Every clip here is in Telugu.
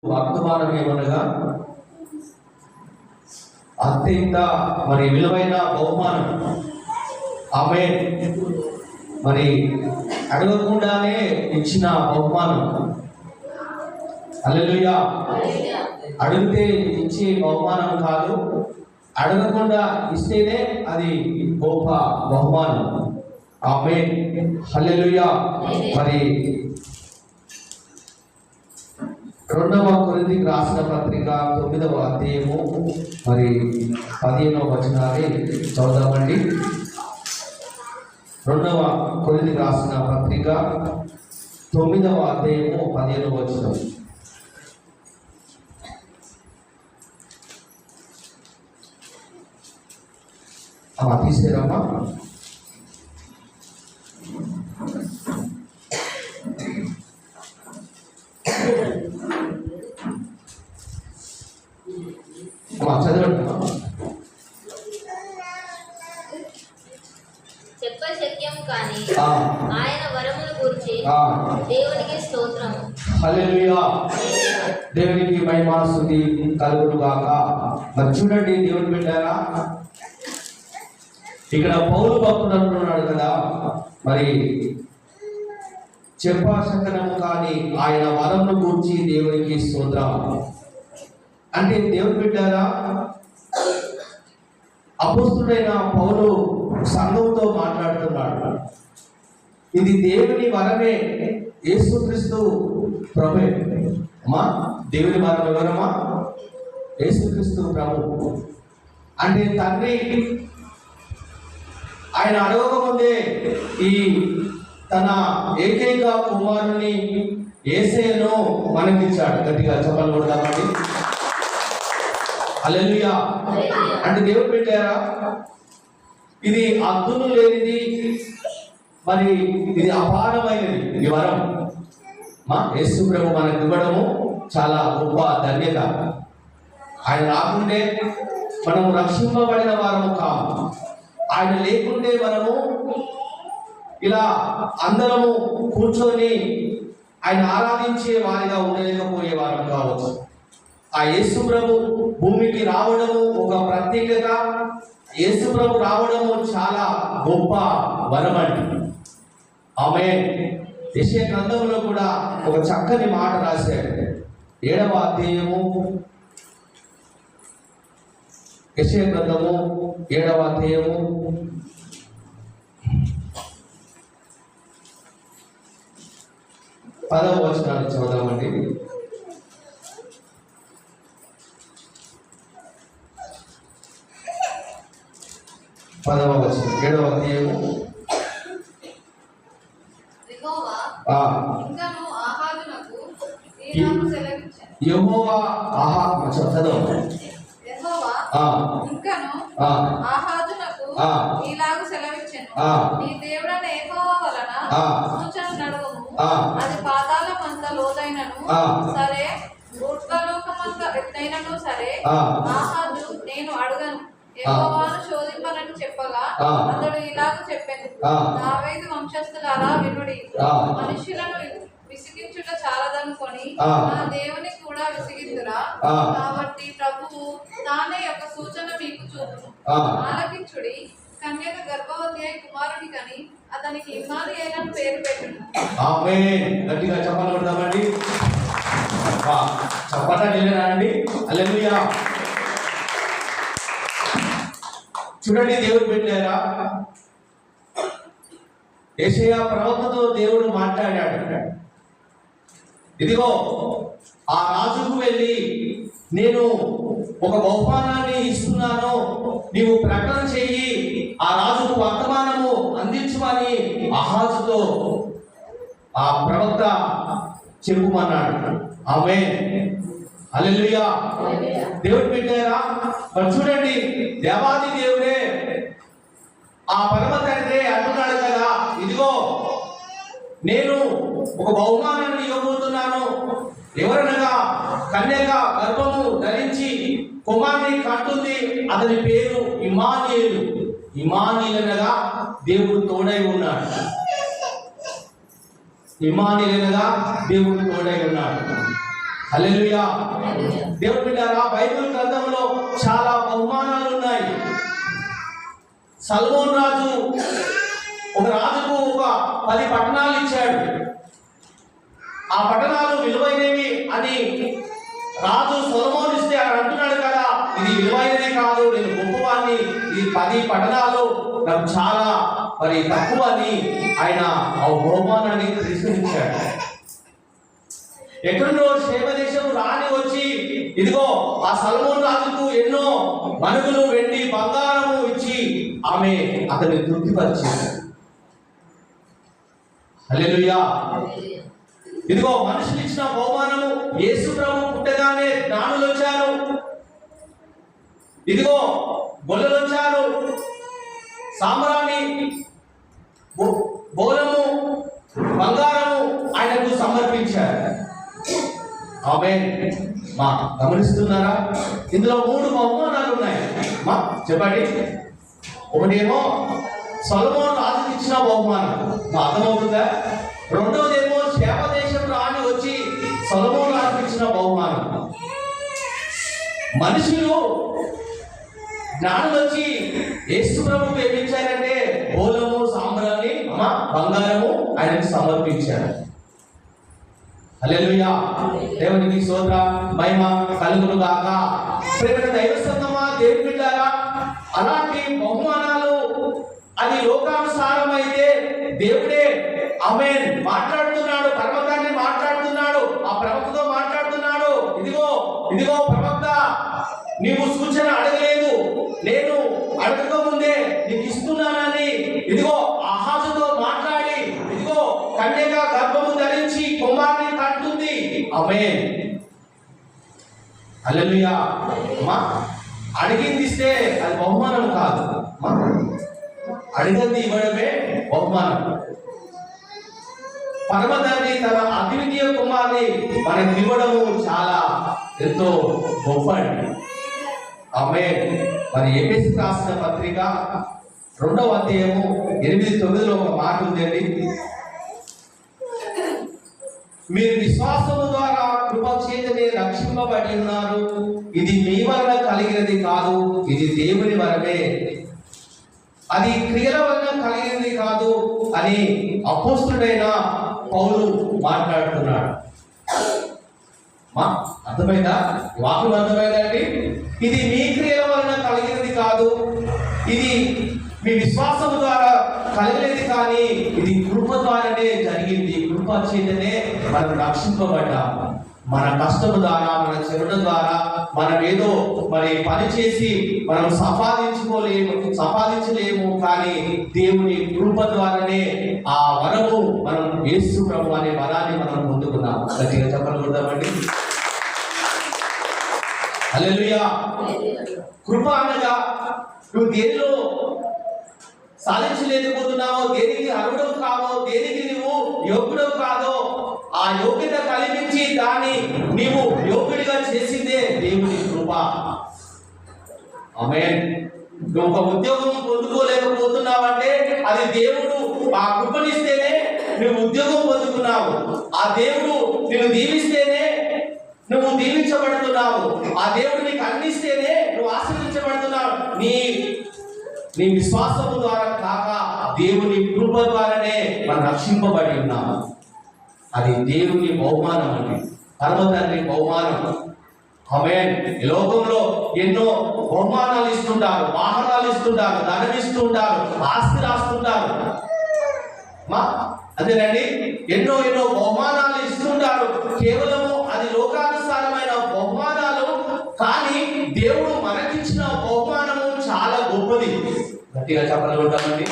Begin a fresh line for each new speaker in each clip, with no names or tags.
వర్తమానం ఏమనగా అత్యంత విలువైన బహుమానం. ఆమె అడగకుండానే ఇచ్చిన బహుమానం. హల్లెలూయా. అడిగితే ఇచ్చే బహుమానం కాదు, అడగకుండా ఇస్తేనే అది గొప్ప బహుమానం. ఆమె హల్లెలూయా. రెండవ కొరింథీయులకు రాసిన పత్రిక 9వ అధ్యాయము 15వ వచనాన్ని చదువుదామండి. రెండవ కొరింథీయులకు రాసిన పత్రిక 9వ అధ్యాయము 15వ వచనం. తీసేరమ్మా. చదవండి.
చెప్పశక్యము కాని ఆయన వరమును గురించి దేవునికి స్తోత్రం.
హల్లెలూయా. దేవునికి మహిమ స్తుతి కలుగును గాక. చూడండి, దేవుని బిడ్డారా, ఇక్కడ పౌలు భక్తుడు అంటున్నాడు కదా, చెప్పశక్యము కానీ ఆయన వరమును గురించి దేవునికి స్తోత్రం అంటే, దేవుని బిడ్డారా, అపోస్తుడైన పౌలు సంఘంతో మాట్లాడుతున్నాడు. ఇది దేవుని వరమే, యేసుక్రీస్తు ప్రభే. అమ్మా, దేవుని వరం ఎవరమ్మా? యేసుక్రీస్తు ప్రభు. అంటే తండ్రి ఆయన అడగకముందే ఈ తన ఏకైక కుమారుని యేసయ్యను మనకిచ్చాడు. గట్టిగా చెప్పలు కొడతామండి. హల్లెలూయా. అంటే దేవుడు పెట్టారా, ఇది అద్దును లేనిది, ఇది అపారమైనది. ఈ వరం యేసు ప్రభు మనకు ఇవ్వడము చాలా గొప్ప ధన్యత. ఆయన రాకుంటే మనము రక్షింపబడిన వారము కాము. ఆయన లేకుంటే మనము ఇలా అందరము కూర్చొని ఆయన ఆరాధించే వారిగా ఉండలేకపోయే వారం కావచ్చు. ఆ యేసు ప్రభు భూమికి రావడము ఒక ప్రత్యేకత. యేసు ప్రభు రావడము చాలా గొప్ప వరం అండి. ఆమె యెషయా గ్రంథంలో కూడా ఒక చక్కని మాట రాశాడు. 7వ అధ్యాయము, యెషయా గ్రంథము 7వ అధ్యాయము 10వ వచనాన్ని చదువుదామండి. పదవ వచనం, 7వ అధ్యాయము. యెహోవా
ఇలాగు సెలవిచ్చెను, నీ దేవుడైన యెహోవా వలన సూచనను అడుగుము. అది పాతాళమంత లోతైనను సరే, ఊర్ధ్వలోకమంత ఎత్తైనను సరే, ఆహాజు నేను అడగను, యెహోవాను శోధింపనని చెప్పగా అతడు ఇలాగ చెప్పెను, దావీదు వంశస్థులారా వినుడి, మనుషులను విసిగించుట చాలదనుకొని నా దేవుని కూడా విసిగిందురా. కాబట్టి ప్రభువు తానే యొక్క సూచన మీకు చూపును. ఆలకించుడి, కన్యక గర్భవతి అయి కుమారుని కని అతనికి ఇమ్మానుయేలు అని పేరు పెట్టును.
ఆమేన్. గట్టిగా చెప్పాలి కొడదామండి. చెప్పండి. హల్లెలూయా. చూడండి, దేవుడు పెట్టారా, యెషయా ప్రవక్తతో దేవుడు మాట్లాడాడు. ఇదిగో, ఆ రాజుకు వెళ్ళి నేను ఒక బహుమానాన్ని ఇస్తున్నాను, నీవు ప్రకటన చెయ్యి, ఆ రాజుకు వర్తమానము అందించమని ఆహాజుతో ఆ ప్రవక్త చెప్పుమన్నాడు. ఆమేన్. హల్లెలూయా. దేవుడు పెట్టారా, చూడండి, దేవాది దేవుడే, ఆ పరమ తండ్రి అంటున్నాడు కదా, ఇదిగో నేను ఒక బహుమానాన్ని ఇవ్వబోతున్నాను. ఎవరనగా కన్యక గర్భము ధరించి కుమారుని కంటుంది, అతని పేరు ఇమ్మానుయేలు. ఇమ్మానుయేలు అనగా దేవుడు తోడై ఉన్నాడు. ఇమ్మానుయేలుగా దేవుడు తోడై ఉన్నాడు. హల్లెలూయా. దేవుని బిడ్డలారా, బైబిల్ గ్రంథంలో చాలా బహుమానాలు ఉన్నాయి. సల్మోన్ రాజు ఒక రాజుకు ఒక 10 పట్టణాలు ఇచ్చాడు. ఆ పట్టణాలు విలువైనవి అని రాజు సొలొమోను ఇస్తే ఆయన అంటున్నాడు కదా, ఇది విలువైనదే కాదు, నేను గొప్పవాడిని, ఈ 10 పట్టణాలు నాకు చాలా తక్కువ అని ఆయన ఆ బహుమానాన్ని తిరస్కరించాడు. ఎక్కడో శేమదేశం రాణి వచ్చి ఇదిగో ఆ సల్మోన్ రాజుకు ఎన్నో మనుగులు, వెండి, బంగారము ఇచ్చి ఆమె అతన్ని తృప్తిపరిచింది. హల్లెలూయా. ఇదిగో మనుషులు ఇచ్చిన బహుమానము, యేసు ప్రభు పుట్టగానే జ్ఞానులు వచ్చారు, ఇదిగో గొల్లలు వచ్చారు, సాంబ్రాణి, బోలము, బంగారము ఆయనకు సమర్పించారు. ఆమేన్. మా గమనిస్తున్నారా? ఇందులో 3 బహుమానాలు ఉన్నాయి. మా చెప్పండి. ఒకటేమో సొలొమోను రాజుకి ఇచ్చిన బహుమానం, మా అర్థమవుతుందా? రెండవదేమో శేమదేశం రాణి వచ్చి సొలొమోను రాజుకి ఇచ్చిన బహుమానం. మనుషులు జ్ఞానులు వచ్చి యేసు ప్రభువుకు ఏమిచ్చారంటే బోలము, సాంబ్రాణి, బంగారము ఆయనకు సమర్పించారు. హల్లెలూయా. దేవునికి స్తోత్ర మహిమ కలుగును గాక. ప్రియమైన దైవ సంగమా, దేవుని బిడ్డలారా, అలాంటి బహుమానాలు అది లోకానుసారం అయితే దేవుడే ఆమేన్ మాట్లాడుతున్నాడు, పరమతాన్ని మాట్లాడుతున్నాడు, ఆ ప్రవక్తతో మాట్లాడుతున్నాడు. ఇదిగో ఇదిగో ప్రవక్త, నీవు సూచన అడగలేదు, నేను అడగక ముందే నీకు ఇస్తున్నానని ఇదిగో ఆహాజుతో మాట్లాడి ఇదిగో కన్యగా గర్భము ధరించి కుమారుని కంటుంది. ఆమేన్. హల్లెలూయా. మా అడిగింది ఇస్తే అది బహుమానం కాదు, అడిగింది ఇవ్వడమే బహుమానం. పరమతండ్రి తన అద్వితీయ కుమారుని మనకి ఇవ్వడము చాలా ఎంతో గొప్ప. ఆమేన్. మరి ఎఫెసీయులకు రాసిన పత్రిక 2వ అధ్యాయము 8-9 ఒక మాట ఉందండి. మీరు విశ్వాసము ద్వారా కృప చేతనే రక్షింపబడి ఉన్నారు, ఇది మీ వలన కలిగినది కాదు, ఇది దేవుని వరమే, అది క్రియల వలన కలిగినది కాదు అని అపోస్తుడైన పౌలు మాట్లాడుతున్నాడు. మా అర్థమైందా? వాక్యం అర్థమైందండి. ఇది మీ క్రియల వలన కలిగినది కాదు, ఇది మీ విశ్వాసము ద్వారా కలిగినది, కానీ ఇది కృప ద్వారానే జరిగింది. కృప చేతనే మనం రక్షింపబడ్డాము. మన కష్టము ద్వారా, మన చెరుట ద్వారా మనం ఏదో పని చేసి మనం సంపాదించలేము, కానీ దేవుని కృప ద్వారానే ఆ వరము మనం యేసు ప్రభు అనే వరాన్ని మనం పొందుకున్నాము. గట్టిగా చెప్పగలుగుతామండి. హల్లెలూయా. కృప అనగా నువ్వు దేనిలో సాధించలేకపోతున్నావో, దేనికి అర్హుడవు కావో, దేనికి నువ్వు యోగ్యుడవు కాదో ఆ యోగ్యత కలిగించి దాన్ని నీవు యోగ్యుడిగా చేసిందే దేవుని కృప. ఆమేన్. నువ్వు ఒక ఉద్యోగం పొందుకోలేకపోతున్నావంటే అది దేవుడు ఆ కృపనిస్తేనే నువ్వు ఉద్యోగం పొందుకున్నావు. ఆ దేవుడు నిన్ను దీవిస్తేనే నువ్వు దీవించబడుతున్నావు. ఆ దేవుడు నీకు అందిస్తేనే నువ్వు ఆశీర్వదించబడుతున్నావు. నీ విశ్వాసము ద్వారా కాక దేవుని కృప ద్వారానే మనం రక్షింపబడి ఉన్నాము. అది దేవుని బహుమానం అండి, పరమతండ్రి బహుమానం. ఆమేన్. ఈ లోకంలో ఎన్నో బహుమానాలు ఇస్తుంటారు, వాహనాలు ఇస్తుంటారు, ధనం ఇస్తుంటారు, ఆస్తి రాస్తుంటారు. అదేనండి, ఎన్నో బహుమానాలు ఇస్తుంటారు. కేవలము అది లోకానుసారమైన బహుమానాలు, కానీ దేవుడు మనకిచ్చిన బహుమానము చాలా గొప్పది. గట్టిగా చెప్పగలుగుతామండి.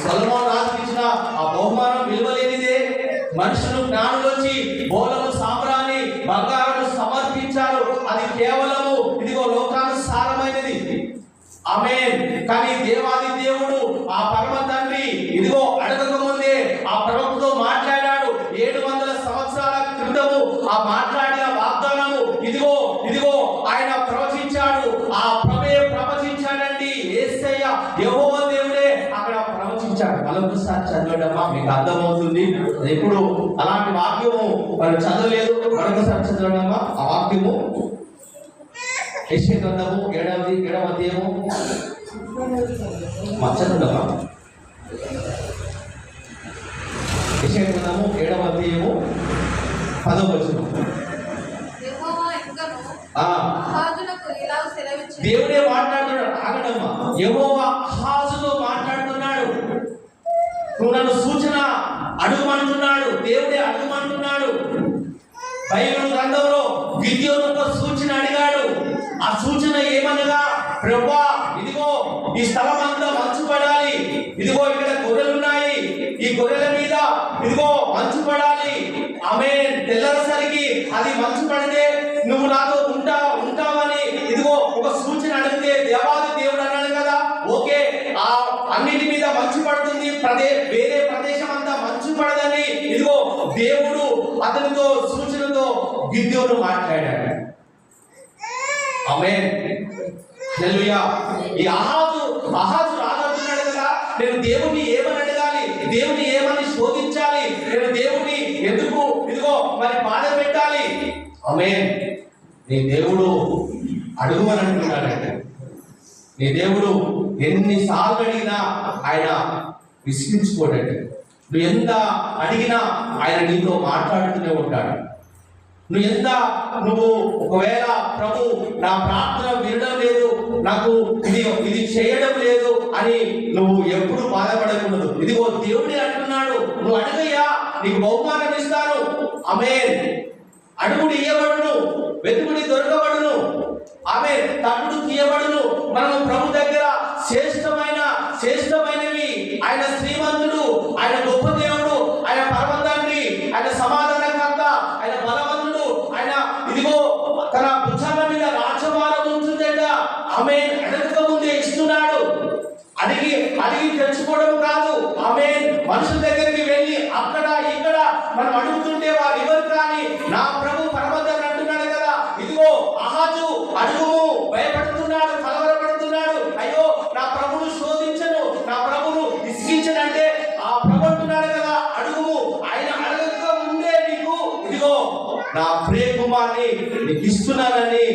సొలొమోను రాజుకి ఇచ్చిన ఆ బహుమానం విలువలేనిదే. మనుషులు జ్ఞానులు వచ్చి బోలము, సాంబ్రాణి, బంగారము సమర్పించారు. అది కేవలము ఇదిగో లోకానుసారమైనది. ఆమేన్. కానీ దేవాది దేవుడు ఆ పరమ తండ్రి ఇదిగో అడగక ముందే ఆ ప్రవక్తతో మాట్లాడాడు. 700 సంవత్సరాల క్రితము ఆ మాట్లాడిన వాగ్దానము ఇదిగో ఆయన ప్రవచించాడు. ఆ ప్రవచించాడండి. యేసయ్య యెహోవా దేవుడే అక్కడ ప్రవచించాడు. మరొకసారి చదవడమ్మా, మీకు అర్థమవుతుంది. ఇప్పుడు అలాంటి వాక్యము మనం చదవలేదు. మరొకసారి చదవడమ్మా ఆ వాక్యము. యెషయా గ్రంథము 7వ అధ్యాయము చదవడమ్మా. యెషయా గ్రంథము 7వ అధ్యాయము 10వ వచనం. దేవుడే మాట్లాడుతున్నాడు. ఆగడమ్మా. యెహోవా ఆహాజుతో మాట్లాడుతున్నాడు. నువ్వు నన్ను సూచన అడుగుమంటున్నాడు. దేవుడే అడుగుమంటున్నాడు. బైబిల్ గ్రంథంలో గిద్యోను ఒక సూచన అడిగాడు. ఆ సూచన ఏమనగా, ప్రభువా ఇదిగో ఈ స్థలం అంతా మంచు పడాలి, ఇదిగో ఇక్కడ గొర్రెలు ఉన్నాయి, ఈ గొర్రెల మీద ఇదిగో మంచు పడాలి. ఆమేన్. తెల్లసరికి అది మంచు పడితే నువ్వు నాతో ఉంటావని ఇదిగో ఒక సూచన అడిగితే దేవాది దేవుడు అన్నాడు కదా, ఓకే ఆ అన్నిటి మీద మంచు పడుతుంది, వేరే ప్రదేశం అంతా మంచు పడదని ఇదిగో దేవుడు అతనితో సూచనతో గిద్యోను మాట్లాడాడు. ఆమేన్. హల్లెలూయా. ఈ అహాజు రాగడుతున్నాడు కదా, నేను దేవుని ఏమని అడగాలి, దేవుని ఏమని శోధించాలి, నేను దేవుని ఎందుకు ఇదిగో మరి బాధ పెట్టాలి. ఆమేన్. నీ దేవుడు అడుగుమని అంటున్నాడంటే, నీ దేవుడు ఎన్నిసార్లు అడిగినా ఆయన విసిగించుకోడండి. నువ్వు ఎంత అడిగినా ఆయన నీతో మాట్లాడుతూనే ఉంటాడు. నువ్వు ఒకవేళ ప్రభు నా ప్రార్థన వినడం లేదు, నాకు ఇది చేయడం లేదు అని నువ్వు ఎప్పుడు బాధపడకూడదు. ఇదిగో దేవుడే అంటున్నాడు, నువ్వు అడుగయ్యా నీకు బహుమానం ఇస్తాను. ఆమేన్. అడుగుడు ఇయ్యబడును, వెతుకుడి దొరకబడును. ఆమేన్. తప్పుడు తీయబడును. మనం ప్రభు దగ్గర శ్రేష్టమైనవి ఆయన శ్రీమంతుడు, ఆయన గొప్ప దేవుడు, ఆయన పరమ తండ్రి, ఆయన సమాధానకర్త, ఆయన బలవంతుడు, ఆయన ఇదిగో తన భుజాల మీద రాజభారం ఉంటుందట. ఆమేన్. అడగక ముందే ఇస్తున్నాడు. అడిగి తెచ్చుకోవడం కాదు. ఆమేన్. మనుషుల దగ్గరికి వెళ్ళి అక్కడ ఇక్కడ మనం అడుగుతుంటే వారు ఎవరు కానీ నా ప్రభు పరమతండ్రి అంటున్నాడు కదా, ఇదిగో అహాజు అడుగుము, భయపడుతున్నాడు, కలవరపడుతున్నాడు. అయ్యో నా ప్రభును శోధించను, నా ప్రభును ఇసిగించనంటే ఆ ప్రభు అంటున్నాడు కదా, అడుగుము. ఆయన అడగక ముందే నీకు ఇదిగో నా ప్రియ కుమార్ని నీకు ఇస్తున్నానని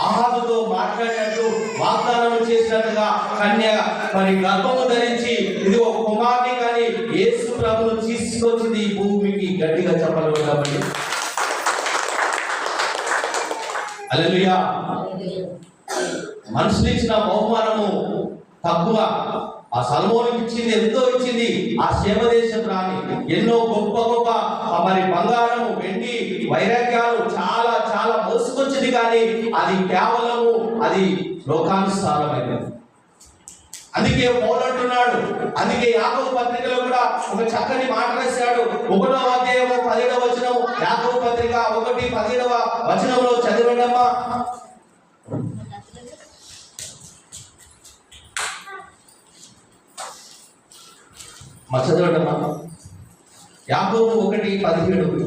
అహాజుతో మాట్లాడినట్టు వాగ్దానం చేసినట్టుగా కన్య మరి గర్భము ధరించి ఇదిగో కుమార్ని కానీ యేసు ప్రభును తీసుకొచ్చింది ఈ భూమికి. గట్టిగా చెప్పగలమండి. హల్లెలూయా. మనుషులు ఇచ్చిన బహుమానము తక్కువ. ఆ సల్మోనికి ఇచ్చింది ఎంతో ఇచ్చింది. ఆ శేమదేశం రాని ఎన్నో గొప్ప మరి బంగారము, వెండి, వైరాగ్యాలు చాలా చాలా మోసుకొచ్చింది. కానీ అది కేవలము అది లోకానుసారమైనది. అందుకే పౌలు అంటున్నాడు, అందుకే యాకోబు పత్రికలో కూడా ఒక చక్కని మాట రాశాడు. 1వ అధ్యాయము 17వ వచనం, యాకోబు పత్రిక 1:17వ వచనంలో చదివండమ్మా. చదవండమ్మా. యాకోబు 1:17.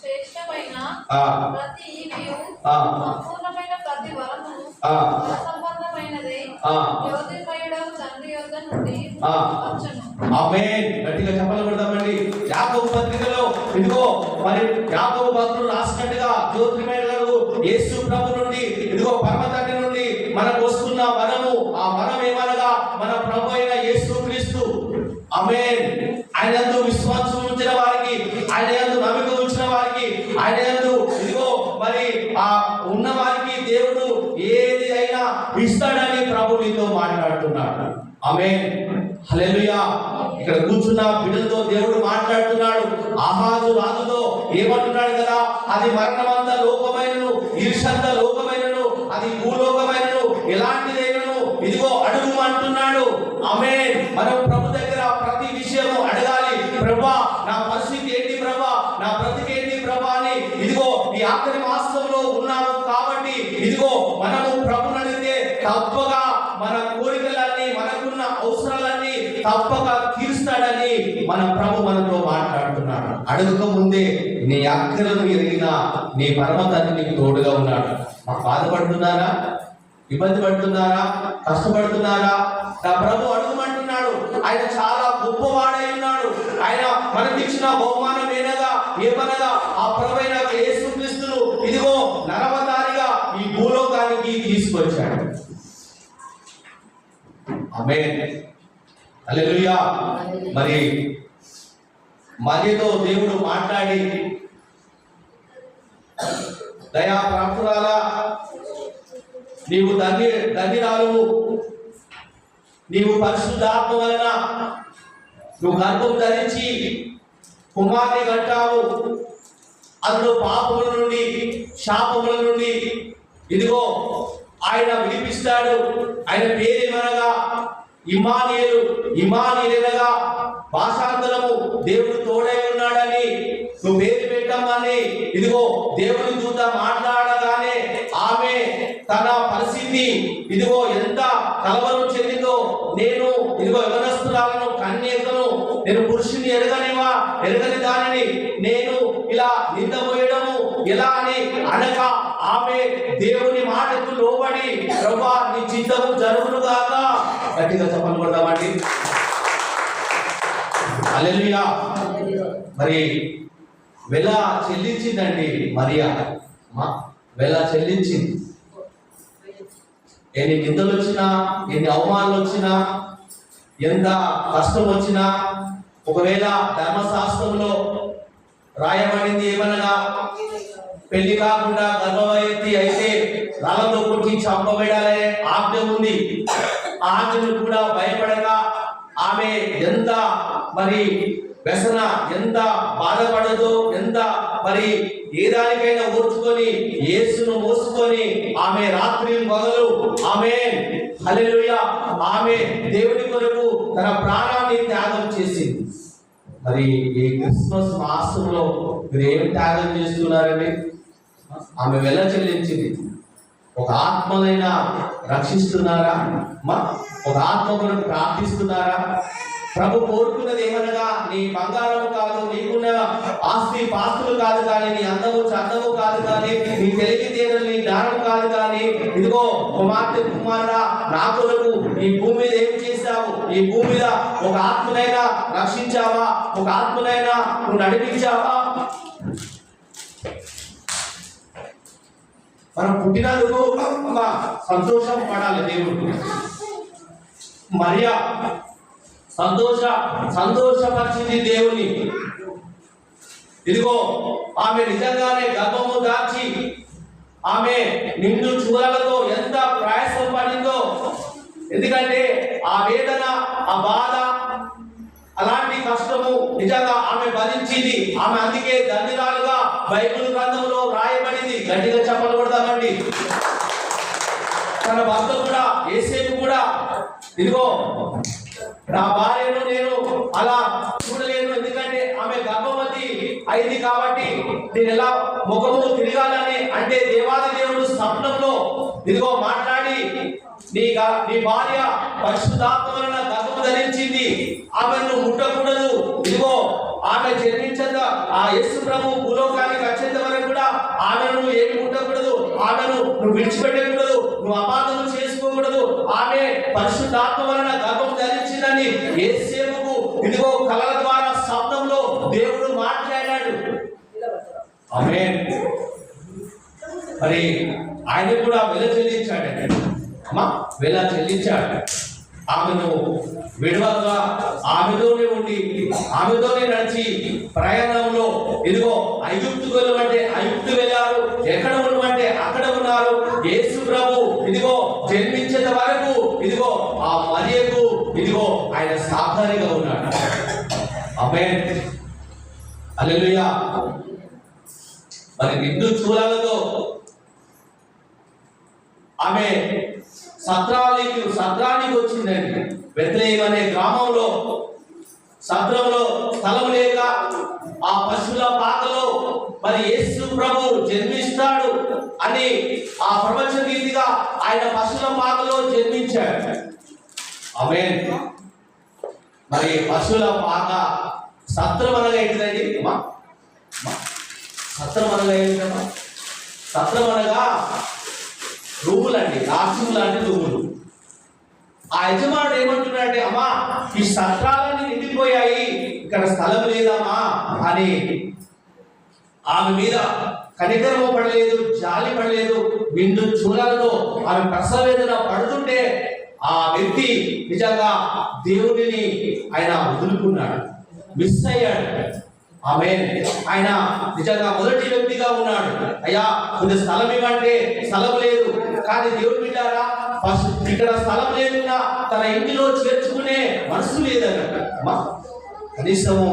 శ్రేష్టమైన ప్రతి ఈవియు సంపూర్ణమైన ప్రతి వరమును సంబంధమైనది జ్యోతిర్మయుడగు తండ్రి యొద్ద నుండి వచ్చును.
ఆమేన్. గట్టిగా చెప్పగలుగుతామండి. యాకోబు పత్రికలో ఇదిగో మరి యాకోబు భక్తుడు రాసినట్టుగా జ్యోతిర్మయుడగు యేసు ప్రభు నుండి ఇదిగో పరమ తండ్రి నుండి మనకు వస్తున్న వరము, ఆ వరం ఏమనగా మన ప్రభు అయిన యేసు క్రీస్తు. ఆమేన్. ఆయన యందు విశ్వాసం ఉంచిన వారికి, ఆయన యందు నమ్మకం ఉంచిన వారికి, ఆయన యందు ఇదిగో మరి ఆ ఉన్న వారికి దేవుడు ఏది అయినా ఇస్తాడని ప్రభు నీతో మాట్లాడుతున్నాడు. ఆమేన్. హల్లెలూయా. ఇక్కడ కూర్చున్న బిడ్డలతో దేవుడు మాట్లాడుతున్నాడు. ఆహాజు రాజుతో ఏమంటున్నాడు కదా, అది మరణమంత లోకమైనను, ఈర్షంత లోకమైనను, అది భూలోకమైనను, ఎలాంటిదైనను ఇదిగో అడుగు అంటున్నాడు. ఆమేన్. మనం ప్రభు దగ్గర ప్రతి విషయము అడగాలి. ప్రభువా నా పరిస్థితి ఏంటి ప్రభా, నా బ్రతికేంటి ప్రభా అని ఇదిగో ఈ ఆఖరి మాసంలో ఉన్నాము కాబట్టి ఇదిగో మనము ప్రభుని అడిగితే తప్పగా మన కోరికలన్నీ, మనకున్న అవసరాలన్నీ తప్పక తీరుస్తాడని మన ప్రభు మనతో మాట్లాడుతున్నాడు. అడగక ముందే నీ అక్కరను ఎరిగిన నీ పరమ తండ్రి నీకు తోడుగా ఉన్నాడు. మాకు బాధపడుతున్నారా, ఇబ్బంది పడుతున్నారా, కష్టపడుతున్నారా? నా ప్రభు అడుగుమంటున్నాడు. ఆయన చాలా గొప్పవాడై ఉన్నాడు. ఆయన మనకి ఇచ్చిన బహుమానం ఏనగా ఏమనగా ఆ ప్రభువైన యేసుక్రీస్తును ఇదిగో నరవతారిగా ఈ భూలోకానికి తీసుకొచ్చాడు. ఆమేన్, హల్లెలూయా. మరి మరియతో దేవుడు మాట్లాడి, దయా ప్రాప్తురాలా, నీవు ధన్యురాలు, నీవు పరిశుద్ధాత్మ వలన నువ్వు గర్భం ధరించి కుమార్తె కట్టావు. అతడు పాపముల నుండి శాపముల నుండి ఇదిగో ఆయన విడిపిస్తాడు. ఆయన పేరేమనగా ఇమ్మానుయేలు. ఇమ్మానుయేలుగా భాషాంతరము దేవుడు తోడై ఉన్నాడని నువ్వు పేరు పెట్టమని ఇదిగో దేవుని దూత మాట్లాడగానే ఆమె తన పరిస్థితి ఇదిగో ఎంత కలవరం చెందిందో, నేను ఇదిగో యవనస్తురాలను, కన్యకను, నేను పురుషుని ఎరగని దానిని నేను ఇలా నిందపోయడము ఎలా అని అనగా ఆమె దేవుని మాటకు లోబడి ప్రభువా నీ చిత్తము జరుగును గాక. గట్టిగా చెప్పలు కొడదామండి. హల్లెలూయా. మరి వెల చెల్లించిందండి మరియా, వెల చెల్లించింది. ఎన్ని నిందలు వచ్చినా, ఎన్ని అవమానాలు వచ్చినా, ఎంత కష్టం వచ్చినా, ఒకవేళ ధర్మశాస్త్రంలో రాయబడింది ఏమనగా పెళ్లి కాకుండా గర్భవతి అయితే రాళ్ళతో కొట్టి చంపబడాలనే ఆజ్ఞ ఉంది. ఆ ఆజ్ఞను కూడా భయపడగా ఆమె ఎంత మరి వ్యసన, ఎంత బాధపడదో, ఎంత మరి ఏ దానికైనా ఓర్చుకొని యేసును మోసుకొని ఆమె రాత్రి పగలు ఆమేన్, హల్లెలూయా, ఆమె దేవుని కొరకు తన ప్రాణాన్ని త్యాగం చేసింది. మరి ఈ క్రిస్మస్ మాసంలో మీరు ఏం త్యాగం చేస్తున్నారండి? ఆమె వెల చెల్లించింది. ఒక ఆత్మనైనా రక్షిస్తున్నారా? ఒక ఆత్మ కొరకు ప్రార్థిస్తున్నారా? ప్రభు కోరుకున్నది ఏమనగా నీ బంగారం కాదు, నీకున్న ఆస్తి పాస్తులు కాదు, కానీ నీ అందము చందము కాదు, కానీ నీ తెలివితేటలు, నీ జ్ఞానం కాదు, కానీ ఇదిగో కుమార్తె కుమారుడా నా కొరకు ఈ భూమి మీద ఏం చేశావు? ఈ భూమి మీద ఒక ఆత్మనైనా రక్షించావా? ఒక ఆత్మనైనా నువ్వు నడిపించావా? మనం పుట్టినందుకు సంతోషం పడాలి దేవుడు. మరియా సంతోషపరిచింది దేవుని. ఇదిగో ఆమె నిజంగానే గర్భము దాచి ఆమె నిండు చూరలతో ఎంత ప్రయాసం పడిందో. ఎందుకంటే ఆ వేదన, ఆ బాధ, అలాంటి కష్టము నిజంగా ఆమె భరించింది. ఆమె అందుకే ధన్యురాలుగా బైబిల్ గ్రంథంలో రాయబడింది. గట్టిగా చెప్పలు కొడదామండి. తన భర్త కూడా, యేసేపు కూడా ఇదిగో నా భార్యను నేను అలా చూడలేను, ఎందుకంటే ఆమె గర్భవతి అయింది కాబట్టి నేను ఎలా ముఖము తిరగాలని అంటే దేవాది దేవుడు స్వప్నంలో ఇదిగో మాట్లాడి నీ భార్య పరిశుద్ధాత్మ వలన గర్భము ధరించింది, ఆమెను ముట్టకూడదు. ఇదిగో ఆమె జన్మించద ఆ యేసు ప్రభు భూలోకానికి వచ్చేంత వరకు కూడా ఆమెను ఏమి ముట్టకూడదు, ఆమెను నువ్వు విడిచిపెట్టకూడదు, నువ్వు అపార్థం చేసుకోకూడదు. ఆమె పరిశుద్ధాత్మ వలన గర్భం ధరించిందని యేసేపుకు ఇదిగో కలల ద్వారా స్వప్నంలో దేవుడు మాట్లాడాడు. ఆమేన్. మరి ఆయన కూడా వెల చెల్లించాడండి. అమ్మా వెల చెల్లించాడు. ఆమెను విడవక ఆమెతోనే ఉండి ఆమెతోనే నడిచి ప్రయాణంలో ఇదిగో ఐగుప్తు వెళ్ళారు, ఎక్కడ ఉండమంటే అక్కడ ఉన్నారు. యేసు ప్రభు ఇదిగో జన్మించేంత వరకు ఇదిగో ఆ మరియకు ఇదిగో ఆయన సాకారిగా ఉన్నాడు. ఆమేన్, హల్లెలూయా. మరి నిండు చూలాలతో ఆమె సత్రానికి వచ్చిందండి. బెత్లెహేము అనే గ్రామంలో సత్రంలో స్థలం లేక ఆ పశువుల పాకలో మరి యేసు ప్రభు జన్మిస్తాడు అని ఆ ప్రపంచ రీతిగా ఆయన పశువుల పాకలో జన్మించాడు. ఆమేన్. మరి పశువుల పాక సత్రం అనగా ఏంటిదండి? సత్రం అనగా ఏంటమ్మా? సత్రం అనగా రూములు అండి, రాష్ట్రం లాంటి రూములు. ఆ యజమానుడు ఏమంటున్నాడంటే, అమ్మా ఈ సత్రాలన్నీ నిండిపోయాయి, ఇక్కడ స్థలం లేదమ్మా అని ఆమె మీద కనికరము పడలేదు, జాలి పడలేదు. నిండు చూలతో ఆమె ప్రసవేదన పడుతుంటే ఆ వ్యక్తి నిజంగా దేవుడిని ఆయన వదులుకున్నాడు, మిస్ అయ్యాడు. ఆమె ఆయన నిజంగా మొదటి వ్యక్తిగా ఉన్నాడు. అయ్యా కొద్ది స్థలం ఇవ్వంటే స్థలం లేదు, కానీ దేవుడు బిడ్డారా ఇక్కడ స్థలం లేకున్నా తన ఇంటిలో చేర్చుకునే మనసు లేదన్నమాట. కనీసము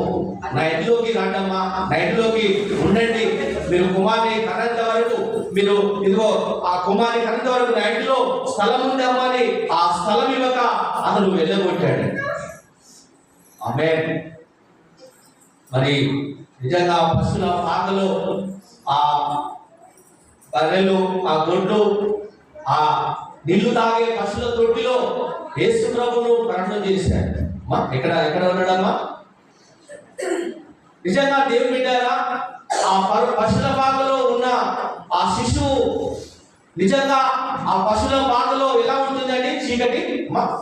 నా ఇంటిలోకి రాండమ్మా, నా ఇంటిలోకి ఉండండి, మీరు కుమార్ని కన్నంత వరకు, మీరు ఇదిగో ఆ కుమార్ని కన్నంత వరకు నా ఇంటిలో స్థలం ఉందమ్మా అని ఆ స్థలం ఇవ్వక అతను వెళ్ళగొట్టాడు. ఆమేన్. మరి నిజంగా పశువుల పాకలో ఆ బర్రెలు, ఆ గొడ్లు, ఆ నీళ్లు తాగే పశువుల తొట్టిలో యేసు ప్రభువును ప్రార్థన చేశాడు. ఎక్కడ ఎక్కడ ఉన్నాడమ్మా? నిజంగా దేవుని బిడ్డారా, ఆ పశువుల పాకలో ఉన్న ఆ శిశువు నిజంగా ఆ పశువుల పాకలో ఎలా ఉంటుందండి? చీకటి.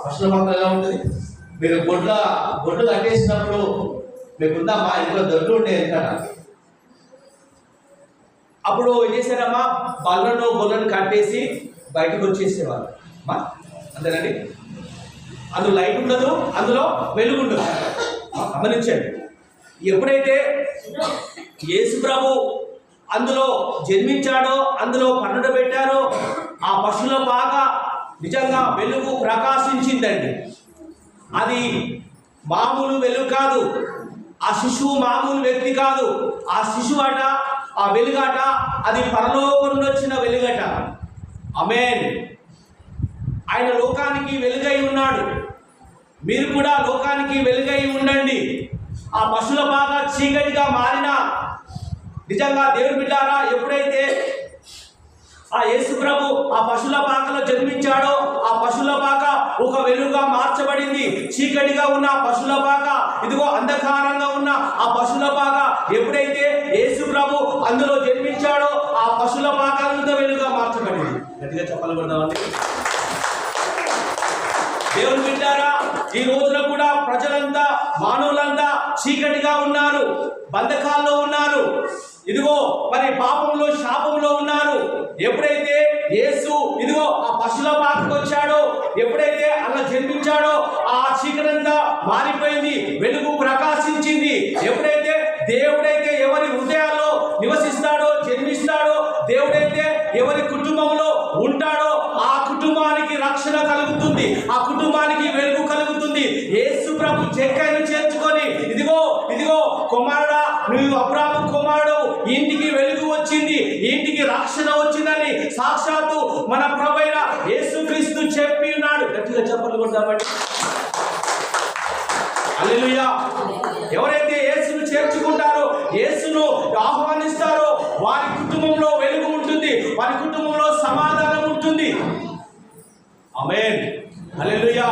పశువుల పాకలో ఎలా ఉంటుంది? మీరు గొడ్లు కట్టేసినప్పుడు మీకుందా మా ఇంట్లో దొడ్లు ఉండేది కదా, అప్పుడు ఏం చేశారమ్మా, గొర్రెలను కట్టేసి బయటకు వచ్చేసేవారు. అంతేనండి. అందులో లైట్ ఉండదు, అందులో వెలుగు ఉండదు. గమనించండి. ఎప్పుడైతే యేసు ప్రభు అందులో జన్మించాడో, అందులో పన్నుడ పెట్టారో, ఆ పశువుల పాక నిజంగా వెలుగు ప్రకాశించిందండి. అది మామూలు వెలుగు కాదు, ఆ శిశువు మామూలు వ్యక్తి కాదు. ఆ శిశువు అట, ఆ వెలుగట, అది పరలోకం నుండి వచ్చిన వెలుగట. ఆమేన్. ఆయన లోకానికి వెలుగై ఉన్నాడు. మీరు కూడా లోకానికి వెలుగై ఉండండి. ఆ పశువుల పాక చీకటిగా మారిన నిజంగా దేవుని బిడ్డారా, ఎప్పుడైతే ఆ యేసు ప్రభు ఆ పశువుల పాకలో జన్మించాడో, ఆ పశువుల పాక ఒక వెలుగుగా మార్చబడింది. చీకటిగా ఉన్న ఆ పశువుల పాక ఇదిగో అంధకారంగా ఉన్న ఆ పశువుల పాక ఎప్పుడైతే యేసు ప్రభు అందులో జన్మించాడో, ఆ పశువుల పాక వెలుగుగా మార్చబడింది. గట్టిగా చెప్పాలనుకుందామండి. దేవుని బిడ్డారా, ఈ రోజున కూడా ప్రజలంతా, మానవులంతా చీకటిగా ఉన్నారు, బంధకాల్లో ఉన్నారు. ఇదిగో మరి పాపంలో, శాపంలో ఉన్నారు. ఎప్పుడైతే యేసు ఇదిగో ఆ పశువుల పాకకు వచ్చాడో, ఎప్పుడైతే అలా జన్మించాడో, ఆ చీకటంతా మారిపోయింది, వెలుగు ప్రకాశించింది. ఎప్పుడైతే దేవుడైతే ఎవరి హృదయాల్లో నివసిస్తాడో, జన్మిస్తాడో, దేవుడైతే ఎవరి కుటుంబంలో ఉంటాడో, ఆ కుటుంబానికి రక్షణ కలుగుతుంది, ఆ కుటుంబానికి వెలుగు కలుగుతుంది. యేసు ప్రభు చెక్కను చేర్చుకొని ఇదిగో ఇదిగో కుమారుడా, నువ్వు అబ్రాహాము కుమారుడు, ఇంటికి వెలుగు వచ్చింది, ఇంటికి రక్షణ వచ్చిందని సాక్షాత్తు మన ప్రభువైన యేసుక్రీస్తు చెప్పి ఉన్నాడు. గట్టిగా చెప్పలు కొడతామండి. హల్లెలూయా. ఎవరైతే యేసును చేర్చుకుంటారో, యేసును ఆహ్వానిస్తారో, వారి కుటుంబంలో వెలుగు ఉంటుంది, వారి కుటుంబంలో సమాధానం ఉంటుంది. ఆమేన్. హల్లెలూయా.